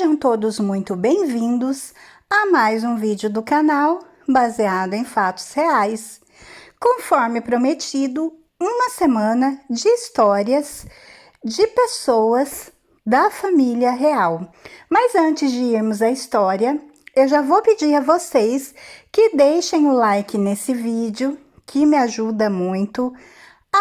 Sejam todos muito bem-vindos a mais um vídeo do canal baseado em fatos reais. Conforme prometido, uma semana de histórias de pessoas da família real. Mas antes de irmos à história, eu já vou pedir a vocês que deixem o like nesse vídeo, que me ajuda muito.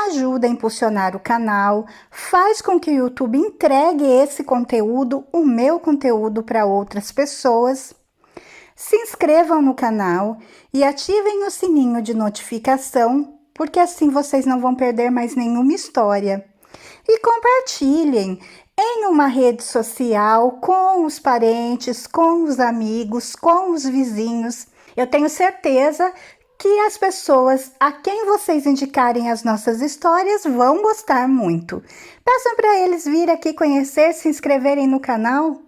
Ajuda a impulsionar o canal, faz com que o YouTube entregue esse conteúdo, o meu conteúdo, para outras pessoas. Se inscrevam no canal e ativem o sininho de notificação, porque assim vocês não vão perder mais nenhuma história. E compartilhem em uma rede social com os parentes, com os amigos, com os vizinhos. Eu tenho certeza que as pessoas a quem vocês indicarem as nossas histórias vão gostar muito. Peçam para eles vir aqui conhecer, se inscreverem no canal.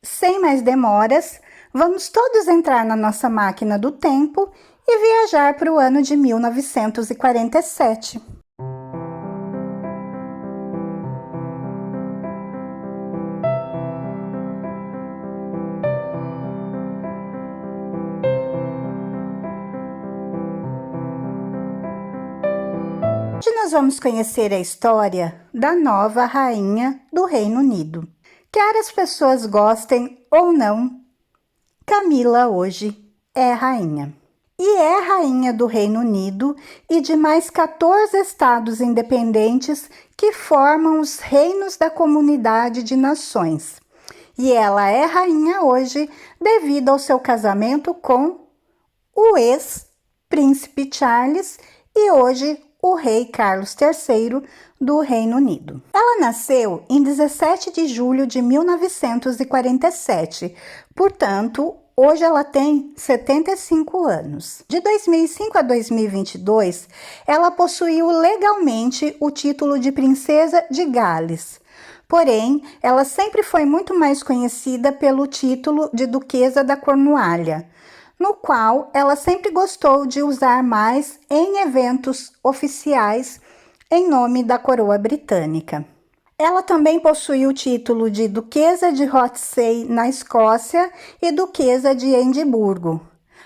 Sem mais demoras, vamos todos entrar na nossa máquina do tempo e viajar para o ano de 1947. Hoje nós vamos conhecer a história da nova rainha do Reino Unido. Quer as pessoas gostem ou não, Camila hoje é rainha. E é rainha do Reino Unido e de mais 14 estados independentes que formam os reinos da Comunidade de Nações. E ela é rainha hoje devido ao seu casamento com o ex-príncipe Charles e hoje o rei Carlos III do Reino Unido. Ela nasceu em 17 de julho de 1947, portanto, hoje ela tem 75 anos. De 2005 a 2022, ela possuiu legalmente o título de Princesa de Gales. Porém, ela sempre foi muito mais conhecida pelo título de Duquesa da Cornualha, no qual ela sempre gostou de usar mais em eventos oficiais em nome da coroa britânica. Ela também possui o título de Duquesa de Rothesay na Escócia e Duquesa de Edimburgo,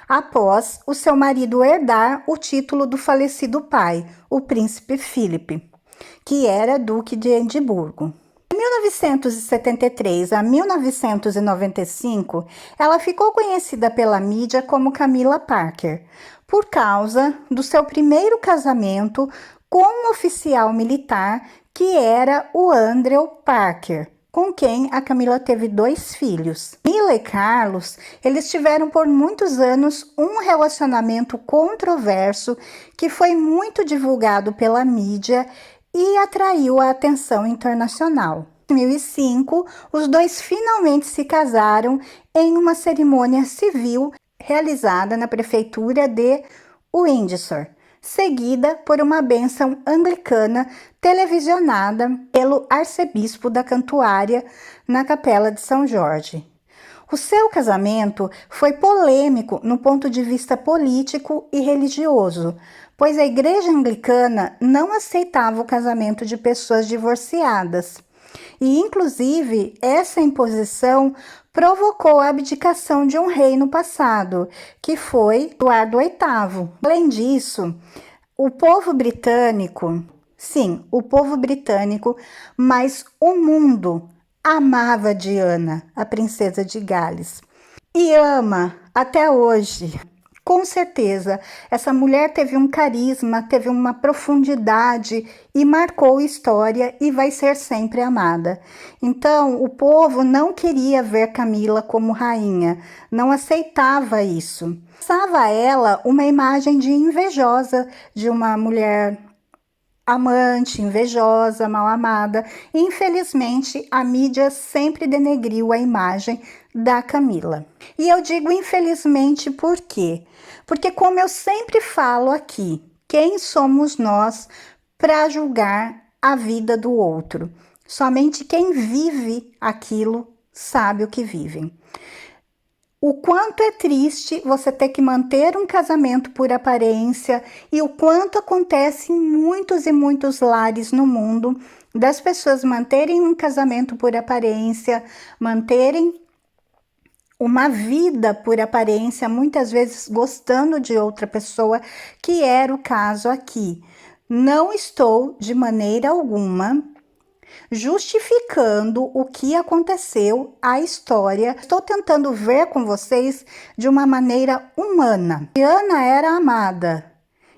após o seu marido herdar o título do falecido pai, o príncipe Philip, que era Duque de Edimburgo. De 1973 a 1995, ela ficou conhecida pela mídia como Camilla Parker, por causa do seu primeiro casamento com um oficial militar que era o Andrew Parker, com quem a Camila teve 2 filhos. Camila e Carlos, eles tiveram por muitos anos um relacionamento controverso que foi muito divulgado pela mídia e atraiu a atenção internacional. Em 2005, os dois finalmente se casaram em uma cerimônia civil realizada na prefeitura de Windsor, seguida por uma bênção anglicana televisionada pelo arcebispo da Cantuária na Capela de São Jorge. O seu casamento foi polêmico no ponto de vista político e religioso, pois a Igreja Anglicana não aceitava o casamento de pessoas divorciadas. E, inclusive, essa imposição provocou a abdicação de um rei no passado, que foi Eduardo VIII. Além disso, o povo britânico, sim, o povo britânico, mas o mundo amava Diana, a princesa de Gales, e ama até hoje. Com certeza, essa mulher teve um carisma, teve uma profundidade e marcou história e vai ser sempre amada. Então, o povo não queria ver Camila como rainha, não aceitava isso. Passava a ela uma imagem de invejosa, de uma mulher amante, invejosa, mal amada. Infelizmente, a mídia sempre denegriu a imagem da Camila. E eu digo infelizmente por quê? Porque, como eu sempre falo aqui, quem somos nós para julgar a vida do outro? Somente quem vive aquilo sabe o que vivem. O quanto é triste você ter que manter um casamento por aparência e o quanto acontece em muitos e muitos lares no mundo das pessoas manterem um casamento por aparência, manterem uma vida por aparência, muitas vezes gostando de outra pessoa, que era o caso aqui. Não estou de maneira alguma justificando o que aconteceu, a história. Estou tentando ver com vocês de uma maneira humana. Diana era amada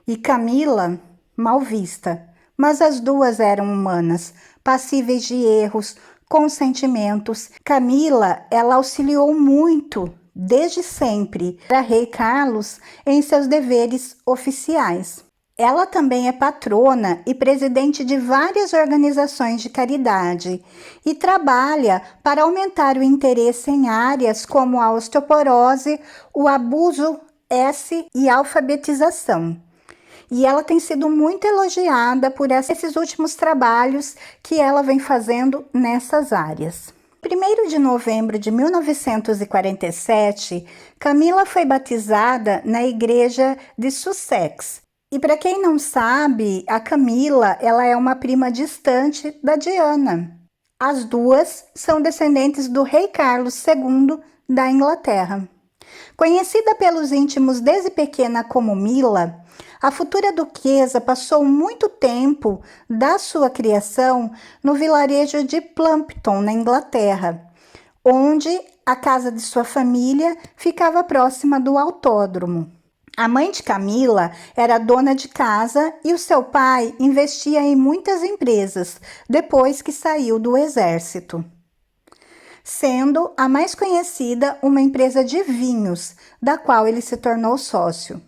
e Camila mal vista, mas as duas eram humanas, passíveis de erros, com sentimentos. Camila, ela auxiliou muito, desde sempre, para Rei Carlos em seus deveres oficiais. Ela também é patrona e presidente de várias organizações de caridade e trabalha para aumentar o interesse em áreas como a osteoporose, o abuso S e a alfabetização. E ela tem sido muito elogiada por esses últimos trabalhos que ela vem fazendo nessas áreas. 1º de novembro de 1947, Camila foi batizada na igreja de Sussex. E para quem não sabe, a Camila, ela é uma prima distante da Diana. As duas são descendentes do rei Carlos II da Inglaterra. Conhecida pelos íntimos desde pequena como Mila, a futura duquesa passou muito tempo da sua criação no vilarejo de Plumpton, na Inglaterra, onde a casa de sua família ficava próxima do autódromo. A mãe de Camila era dona de casa e o seu pai investia em muitas empresas depois que saiu do exército, sendo a mais conhecida uma empresa de vinhos, da qual ele se tornou sócio.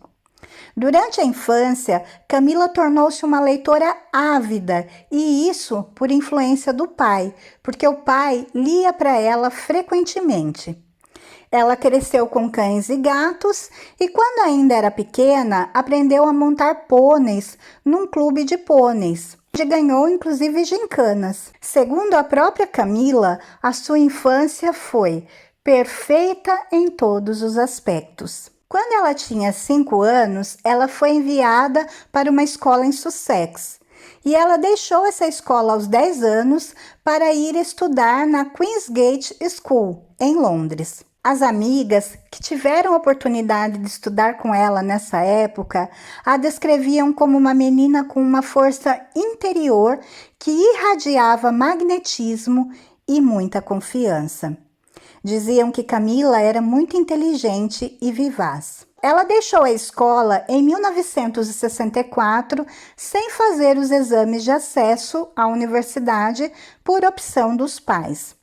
Durante a infância, Camila tornou-se uma leitora ávida, e isso por influência do pai, porque o pai lia para ela frequentemente. Ela cresceu com cães e gatos e, quando ainda era pequena, aprendeu a montar pôneis num clube de pôneis, onde ganhou inclusive gincanas. Segundo a própria Camila, a sua infância foi perfeita em todos os aspectos. Quando ela tinha 5 anos, ela foi enviada para uma escola em Sussex. E ela deixou essa escola aos 10 anos para ir estudar na Queensgate School, em Londres. As amigas que tiveram a oportunidade de estudar com ela nessa época a descreviam como uma menina com uma força interior que irradiava magnetismo e muita confiança. Diziam que Camila era muito inteligente e vivaz. Ela deixou a escola em 1964 sem fazer os exames de acesso à universidade por opção dos pais.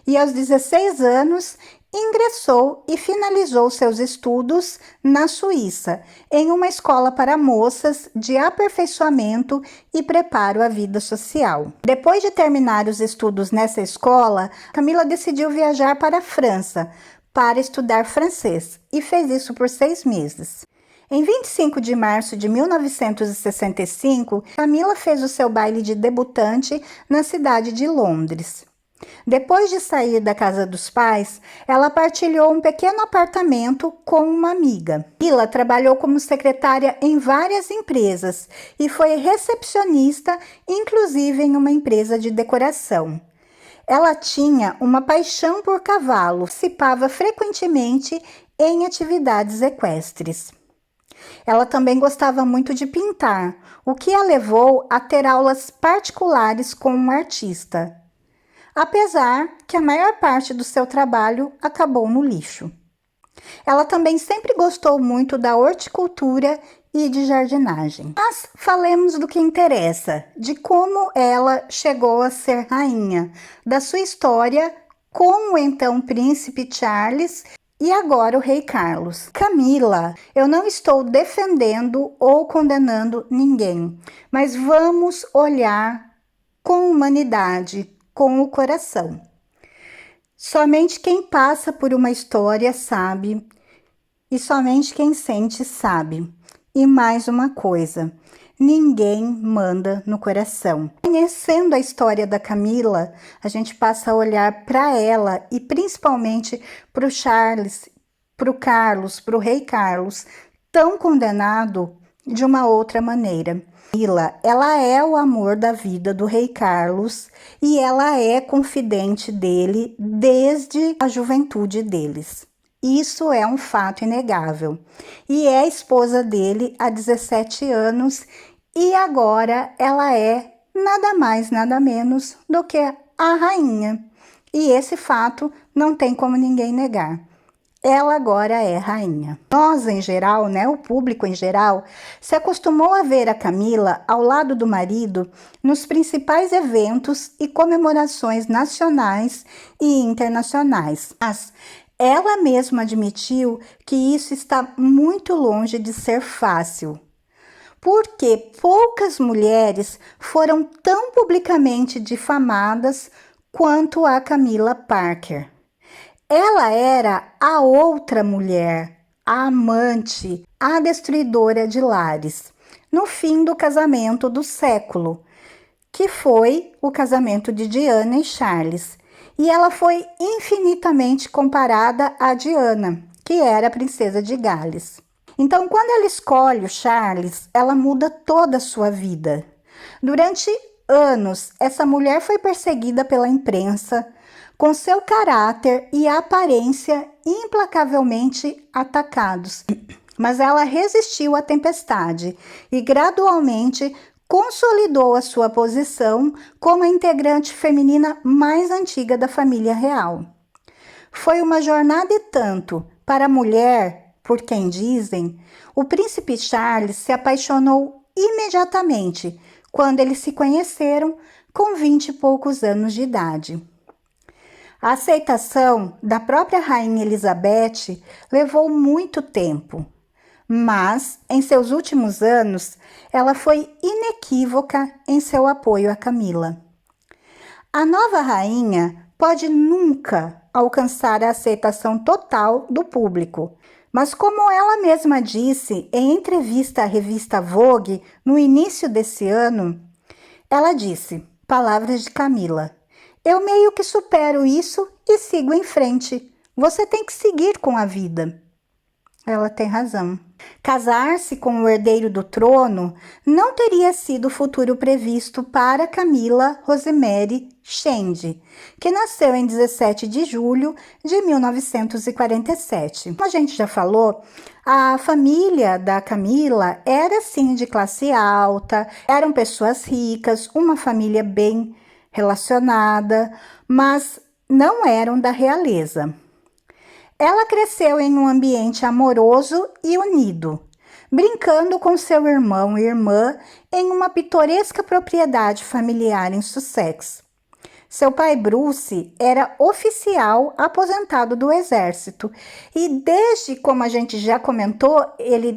E aos 16 anos, ingressou e finalizou seus estudos na Suíça, em uma escola para moças de aperfeiçoamento e preparo à vida social. Depois de terminar os estudos nessa escola, Camila decidiu viajar para a França para estudar francês e fez isso por 6 meses. Em 25 de março de 1965, Camila fez o seu baile de debutante na cidade de Londres. Depois de sair da casa dos pais, ela partilhou um pequeno apartamento com uma amiga. Camila trabalhou como secretária em várias empresas e foi recepcionista, inclusive em uma empresa de decoração. Ela tinha uma paixão por cavalo, participava frequentemente em atividades equestres. Ela também gostava muito de pintar, o que a levou a ter aulas particulares com um artista, apesar que a maior parte do seu trabalho acabou no lixo. Ela também sempre gostou muito da horticultura e de jardinagem. Mas falemos do que interessa, de como ela chegou a ser rainha, da sua história com o então príncipe Charles e agora o rei Carlos. Camila, eu não estou defendendo ou condenando ninguém, mas vamos olhar com humanidade, com o coração. Somente quem passa por uma história sabe, e somente quem sente sabe. E mais uma coisa, ninguém manda no coração. Conhecendo a história da Camila, a gente passa a olhar para ela e principalmente para o Charles, para o Carlos, para o rei Carlos, tão condenado de uma outra maneira. Camila, ela é o amor da vida do rei Carlos e ela é confidente dele desde a juventude deles. Isso é um fato inegável. E é esposa dele há 17 anos e agora ela é nada mais, nada menos do que a rainha. E esse fato não tem como ninguém negar. Ela agora é rainha. Nós, em geral, né, o público em geral, se acostumou a ver a Camila ao lado do marido nos principais eventos e comemorações nacionais e internacionais. Mas ela mesma admitiu que isso está muito longe de ser fácil, porque poucas mulheres foram tão publicamente difamadas quanto a Camila Parker. Ela era a outra mulher, a amante, a destruidora de lares, no fim do casamento do século, que foi o casamento de Diana e Charles. E ela foi infinitamente comparada a Diana, que era a princesa de Gales. Então, quando ela escolhe o Charles, ela muda toda a sua vida. Durante anos, essa mulher foi perseguida pela imprensa, com seu caráter e aparência implacavelmente atacados. Mas ela resistiu à tempestade e gradualmente consolidou a sua posição como a integrante feminina mais antiga da família real. Foi uma jornada e tanto para a mulher, por quem dizem, o príncipe Charles se apaixonou imediatamente quando eles se conheceram com 20 e poucos anos de idade. A aceitação da própria rainha Elizabeth levou muito tempo, mas em seus últimos anos ela foi inequívoca em seu apoio a Camila. A nova rainha pode nunca alcançar a aceitação total do público, mas como ela mesma disse em entrevista à revista Vogue no início desse ano, ela disse, palavras de Camila: "Eu meio que supero isso e sigo em frente. Você tem que seguir com a vida." Ela tem razão. Casar-se com o herdeiro do trono não teria sido o futuro previsto para Camila Rosemary Shende, que nasceu em 17 de julho de 1947. Como a gente já falou, a família da Camila era sim de classe alta, eram pessoas ricas, uma família bem relacionada, mas não eram da realeza. Ela cresceu em um ambiente amoroso e unido, brincando com seu irmão e irmã em uma pitoresca propriedade familiar em Sussex. Seu pai Bruce era oficial aposentado do exército e desde, como a gente já comentou,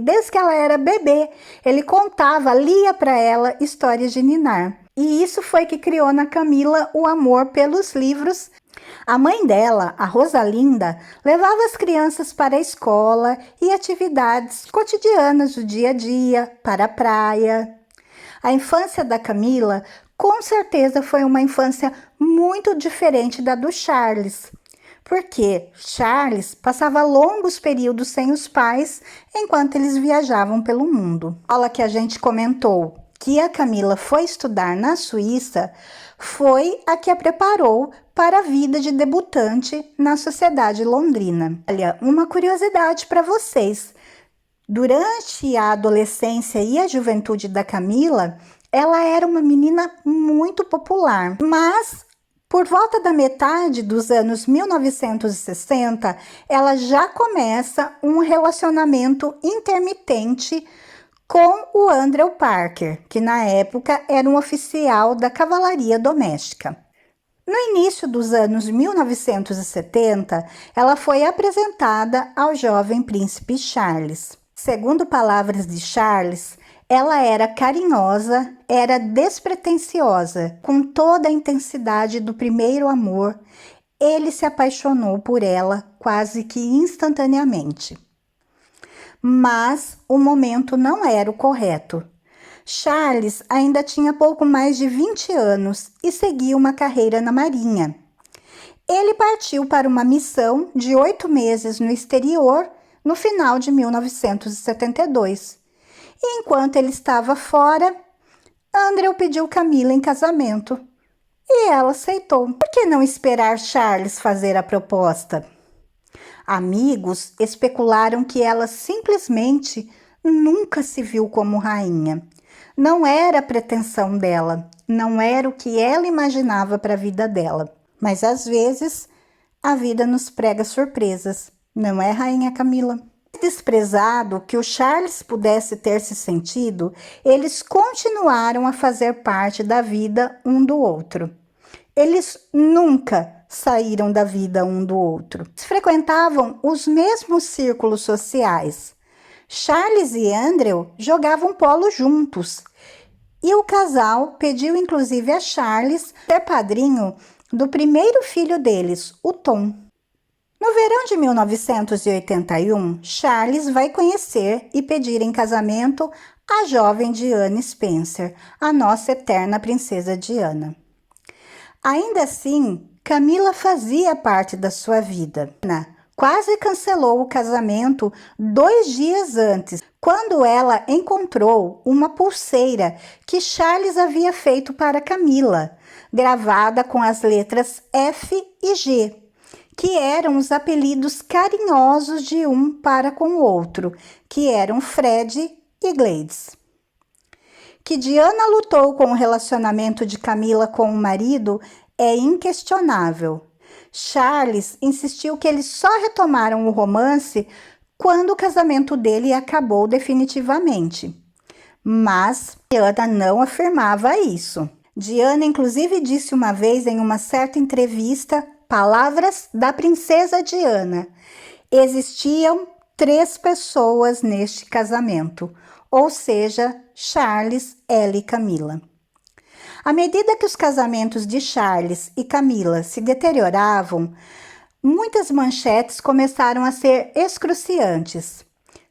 desde que ela era bebê, ele contava, lia para ela histórias de ninar. E isso foi que criou na Camila o amor pelos livros. A mãe dela, a Rosalinda, levava as crianças para a escola e atividades cotidianas do dia a dia, para a praia. A infância da Camila, com certeza, foi uma infância muito diferente da do Charles, porque Charles passava longos períodos sem os pais enquanto eles viajavam pelo mundo. A aula que a gente comentou que a Camila foi estudar na Suíça foi a que a preparou para a vida de debutante na sociedade londrina. Olha, uma curiosidade para vocês. Durante a adolescência e a juventude da Camila, ela era uma menina muito popular, mas por volta da metade dos anos 1960, ela já começa um relacionamento intermitente com o Andrew Parker, que na época era um oficial da cavalaria doméstica. No início dos anos 1970, ela foi apresentada ao jovem príncipe Charles. Segundo palavras de Charles, ela era carinhosa, era despretensiosa, com toda a intensidade do primeiro amor. Ele se apaixonou por ela quase que instantaneamente. Mas o momento não era o correto. Charles ainda tinha pouco mais de 20 anos e seguia uma carreira na Marinha. Ele partiu para uma missão de 8 meses no exterior no final de 1972. E enquanto ele estava fora, Andrew pediu Camila em casamento e ela aceitou. Por que não esperar Charles fazer a proposta? Amigos especularam que ela simplesmente nunca se viu como rainha. Não era a pretensão dela, não era o que ela imaginava para a vida dela. Mas às vezes a vida nos prega surpresas, não é, Rainha Camila? Desprezado que o Charles pudesse ter se sentido, eles continuaram a fazer parte da vida um do outro. Eles nunca saíram da vida um do outro. Eles frequentavam os mesmos círculos sociais. Charles e Andrew jogavam polo juntos. E o casal pediu inclusive a Charles ser padrinho do primeiro filho deles, o Tom. No verão de 1981, Charles vai conhecer e pedir em casamento a jovem Diana Spencer, a nossa eterna princesa Diana. Ainda assim, Camila fazia parte da sua vida. Quase cancelou o casamento 2 dias antes, quando ela encontrou uma pulseira que Charles havia feito para Camila, gravada com as letras F e G, que eram os apelidos carinhosos de um para com o outro, que eram Fred e Gladys. Que Diana lutou com o relacionamento de Camila com o marido é inquestionável. Charles insistiu que eles só retomaram o romance quando o casamento dele acabou definitivamente. Mas Diana não afirmava isso. Diana inclusive disse uma vez em uma certa entrevista, palavras da princesa Diana: existiam 3 pessoas neste casamento, ou seja, Charles, ela e Camila. À medida que os casamentos de Charles e Camila se deterioravam, muitas manchetes começaram a ser excruciantes.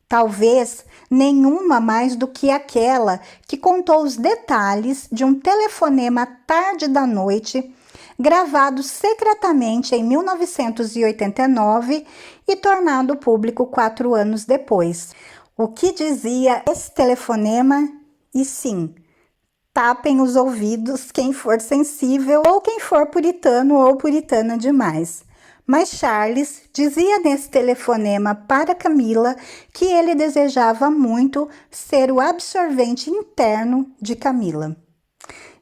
Talvez nenhuma mais do que aquela que contou os detalhes de um telefonema tarde da noite, gravado secretamente em 1989 e tornado público 4 anos depois. O que dizia esse telefonema? E sim, tapem os ouvidos quem for sensível ou quem for puritano ou puritana demais. Mas Charles dizia nesse telefonema para Camila que ele desejava muito ser o absorvente interno de Camila.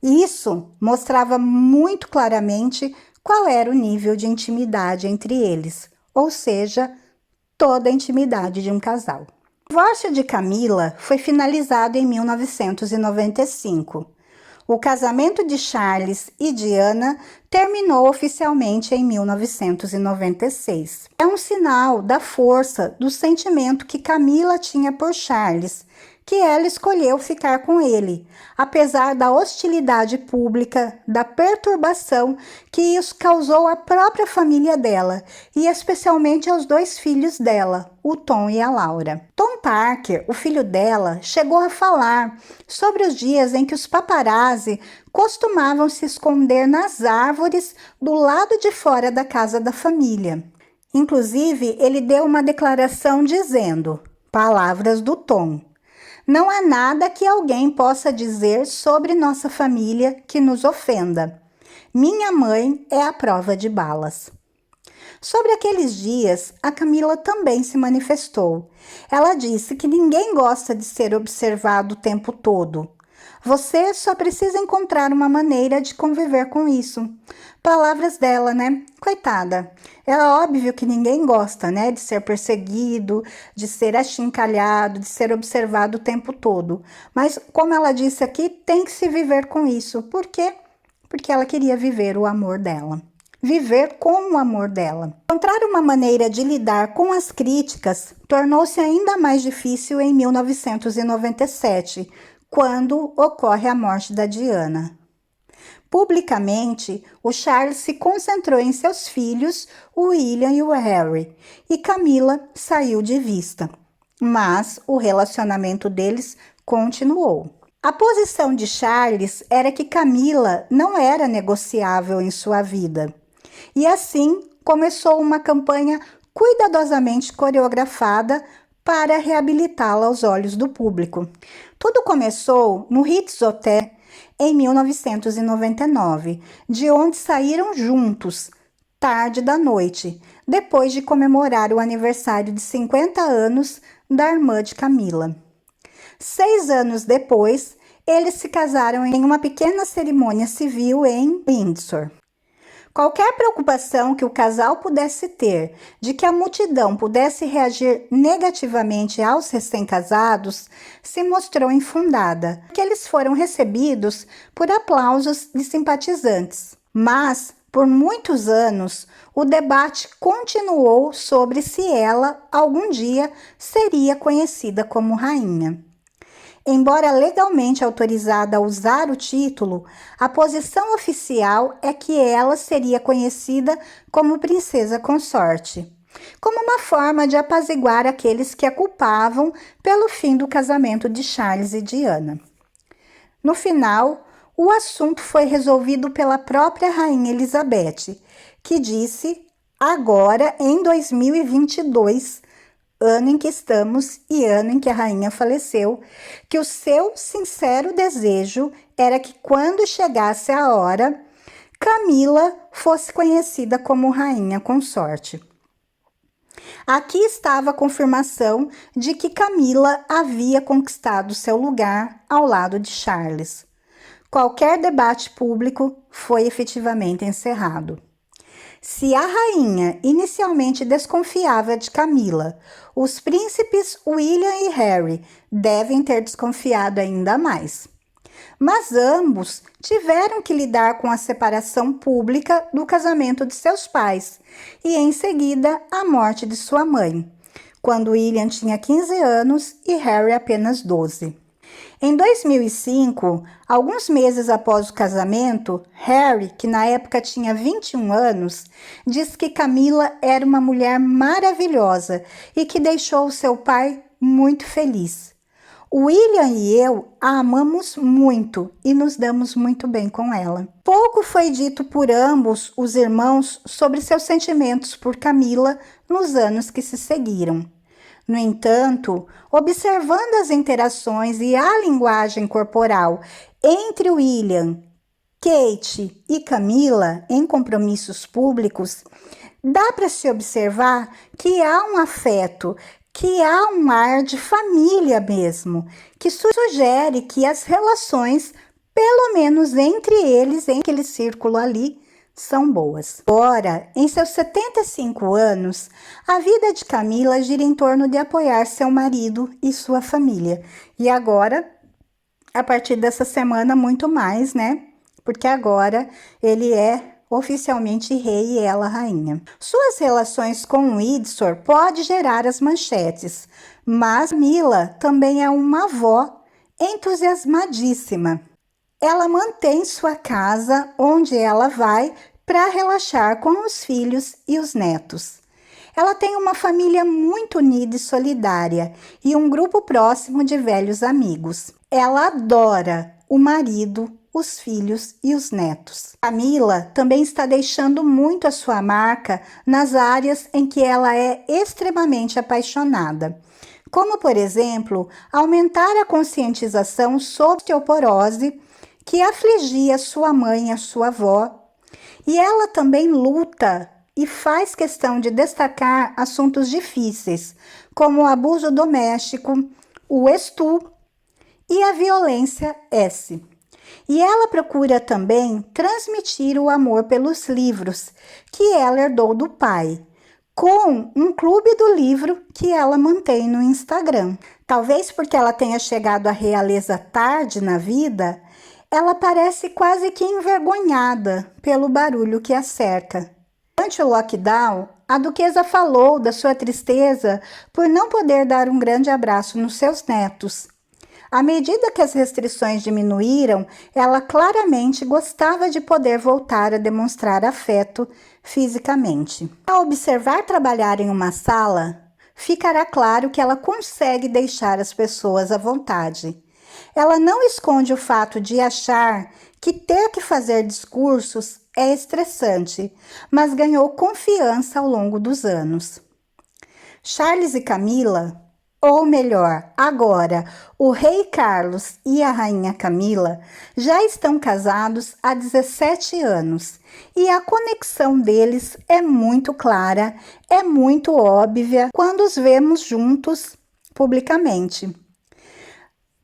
Isso mostrava muito claramente qual era o nível de intimidade entre eles, ou seja, toda a intimidade de um casal. O divórcio de Camila foi finalizado em 1995. O casamento de Charles e Diana terminou oficialmente em 1996. É um sinal da força do sentimento que Camila tinha por Charles, que ela escolheu ficar com ele, apesar da hostilidade pública, da perturbação que isso causou à própria família dela, e especialmente aos 2 filhos dela, o Tom e a Laura. Tom Parker, o filho dela, chegou a falar sobre os dias em que os paparazzi costumavam se esconder nas árvores do lado de fora da casa da família. Inclusive, ele deu uma declaração dizendo, palavras do Tom: não há nada que alguém possa dizer sobre nossa família que nos ofenda. Minha mãe é a prova de balas. Sobre aqueles dias, a Camila também se manifestou. Ela disse que ninguém gosta de ser observado o tempo todo. Você só precisa encontrar uma maneira de conviver com isso. Palavras dela, né? Coitada. É óbvio que ninguém gosta, né? De ser perseguido, de ser achincalhado, de ser observado o tempo todo. Mas, como ela disse aqui, tem que se viver com isso. Por quê? Porque ela queria viver o amor dela. Viver com o amor dela. Encontrar uma maneira de lidar com as críticas tornou-se ainda mais difícil em 1997, quando ocorre a morte da Diana. Publicamente, o Charles se concentrou em seus filhos, o William e o Harry, e Camila saiu de vista, mas o relacionamento deles continuou. A posição de Charles era que Camila não era negociável em sua vida, e assim começou uma campanha cuidadosamente coreografada para reabilitá-la aos olhos do público. Tudo começou no Ritz Hotel em 1999, de onde saíram juntos, tarde da noite, depois de comemorar o aniversário de 50 anos da irmã de Camila. 6 anos depois, eles se casaram em uma pequena cerimônia civil em Windsor. Qualquer preocupação que o casal pudesse ter de que a multidão pudesse reagir negativamente aos recém-casados se mostrou infundada, porque eles foram recebidos por aplausos de simpatizantes. Mas, por muitos anos, o debate continuou sobre se ela, algum dia, seria conhecida como rainha. Embora legalmente autorizada a usar o título, a posição oficial é que ela seria conhecida como princesa consorte, como uma forma de apaziguar aqueles que a culpavam pelo fim do casamento de Charles e Diana. No final, o assunto foi resolvido pela própria Rainha Elizabeth, que disse, agora em 2022, ano em que estamos e ano em que a rainha faleceu, que o seu sincero desejo era que quando chegasse a hora, Camila fosse conhecida como rainha consorte. Aqui estava a confirmação de que Camila havia conquistado seu lugar ao lado de Charles. Qualquer debate público foi efetivamente encerrado. Se a rainha inicialmente desconfiava de Camila, os príncipes William e Harry devem ter desconfiado ainda mais. Mas ambos tiveram que lidar com a separação pública do casamento de seus pais e, em seguida, a morte de sua mãe, quando William tinha 15 anos e Harry apenas 12. Em 2005, alguns meses após o casamento, Harry, que na época tinha 21 anos, disse que Camila era uma mulher maravilhosa e que deixou seu pai muito feliz. William e eu a amamos muito e nos damos muito bem com ela. Pouco foi dito por ambos os irmãos sobre seus sentimentos por Camila nos anos que se seguiram. No entanto, observando as interações e a linguagem corporal entre William, Kate e Camila em compromissos públicos, dá para se observar que há um afeto, que há um ar de família mesmo, que sugere que as relações, pelo menos entre eles, em aquele círculo ali, são boas. Ora, em seus 75 anos, a vida de Camila gira em torno de apoiar seu marido e sua família. E agora, a partir dessa semana, muito mais, né? Porque agora ele é oficialmente rei e ela rainha. Suas relações com Windsor pode gerar as manchetes, mas Camila também é uma avó entusiasmadíssima. Ela mantém sua casa onde ela vai para relaxar com os filhos e os netos. Ela tem uma família muito unida e solidária e um grupo próximo de velhos amigos. Ela adora o marido, os filhos e os netos. Camila também está deixando muito a sua marca nas áreas em que ela é extremamente apaixonada, como, por exemplo, aumentar a conscientização sobre a osteoporose que afligia sua mãe e a sua avó. E ela também luta e faz questão de destacar assuntos difíceis, como o abuso doméstico, o estupro e a violência S. E ela procura também transmitir o amor pelos livros que ela herdou do pai, com um clube do livro que ela mantém no Instagram. Talvez porque ela tenha chegado à realeza tarde na vida, ela parece quase que envergonhada pelo barulho que a cerca. Durante o lockdown, a duquesa falou da sua tristeza por não poder dar um grande abraço nos seus netos. À medida que as restrições diminuíram, ela claramente gostava de poder voltar a demonstrar afeto fisicamente. Ao observar trabalhar em uma sala, ficará claro que ela consegue deixar as pessoas à vontade. Ela não esconde o fato de achar que ter que fazer discursos é estressante, mas ganhou confiança ao longo dos anos. Charles e Camila Ou melhor, agora, o rei Carlos e a rainha Camila já estão casados há 17 anos e a conexão deles é muito clara, é muito óbvia quando os vemos juntos publicamente.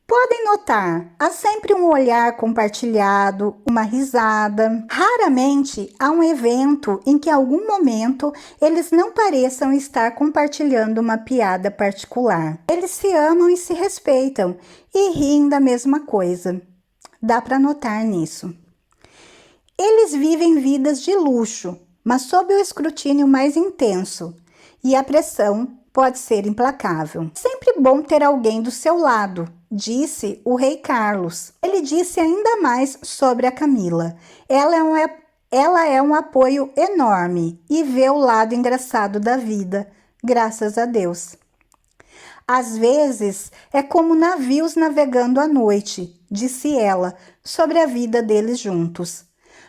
Podem notar, há sempre um olhar compartilhado, uma risada. Raramente há um evento em que, em algum momento, eles não pareçam estar compartilhando uma piada particular. Eles se amam e se respeitam e riem da mesma coisa. Dá para notar nisso. Eles vivem vidas de luxo, mas sob o escrutínio mais intenso, e a pressão pode ser implacável. Sempre bom ter alguém do seu lado, disse o rei Carlos. Ele disse ainda mais sobre a Camila. Ela é um apoio enorme e vê o lado engraçado da vida, graças a Deus. Às vezes é como navios navegando à noite, disse ela, sobre a vida deles juntos.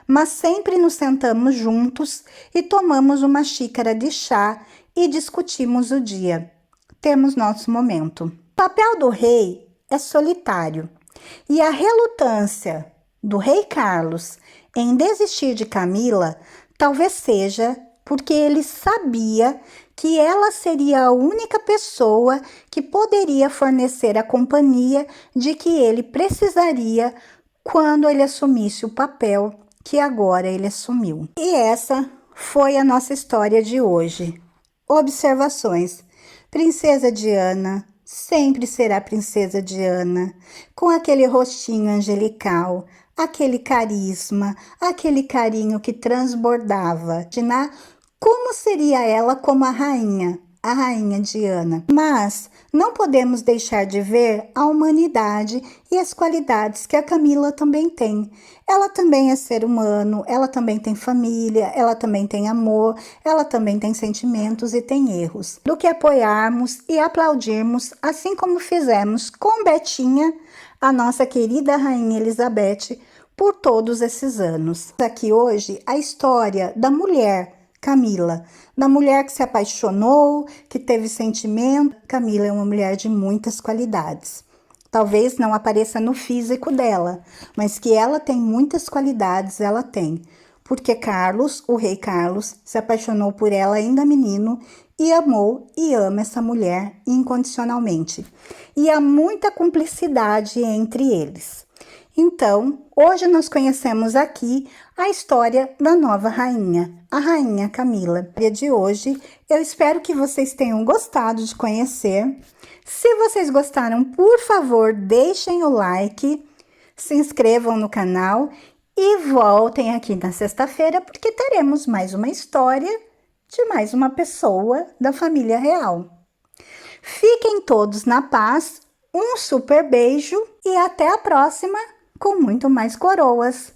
Mas sempre nos sentamos juntos e tomamos uma xícara de chá e discutimos o dia. Temos nosso momento. O papel do rei é solitário e a relutância do rei Carlos em desistir de Camila talvez seja porque ele sabia que ela seria a única pessoa que poderia fornecer a companhia de que ele precisaria quando ele assumisse o papel que agora ele assumiu. E essa foi a nossa história de hoje. Observações. Princesa Diana sempre será Princesa Diana, com aquele rostinho angelical, aquele carisma, aquele carinho que transbordava. Imaginar como seria ela como a rainha Diana. Mas não podemos deixar de ver a humanidade e as qualidades que a Camila também tem. Ela também é ser humano, ela também tem família, ela também tem amor, ela também tem sentimentos e tem erros. Do que apoiarmos e aplaudirmos, assim como fizemos com Betinha, a nossa querida Rainha Elizabeth, por todos esses anos. Aqui hoje a história da mulher Camila, da mulher que se apaixonou, que teve sentimento. Camila é uma mulher de muitas qualidades. Talvez não apareça no físico dela, mas que ela tem muitas qualidades, ela tem. Porque Carlos, o rei Carlos, se apaixonou por ela ainda menino e amou e ama essa mulher incondicionalmente. E há muita cumplicidade entre eles. Então, hoje nós conhecemos aqui a história da nova rainha, a rainha Camila. No dia de hoje, eu espero que vocês tenham gostado de conhecer. Se vocês gostaram, por favor, deixem o like, se inscrevam no canal e voltem aqui na sexta-feira, porque teremos mais uma história de mais uma pessoa da família real. Fiquem todos na paz, um super beijo e até a próxima! Com muito mais coroas.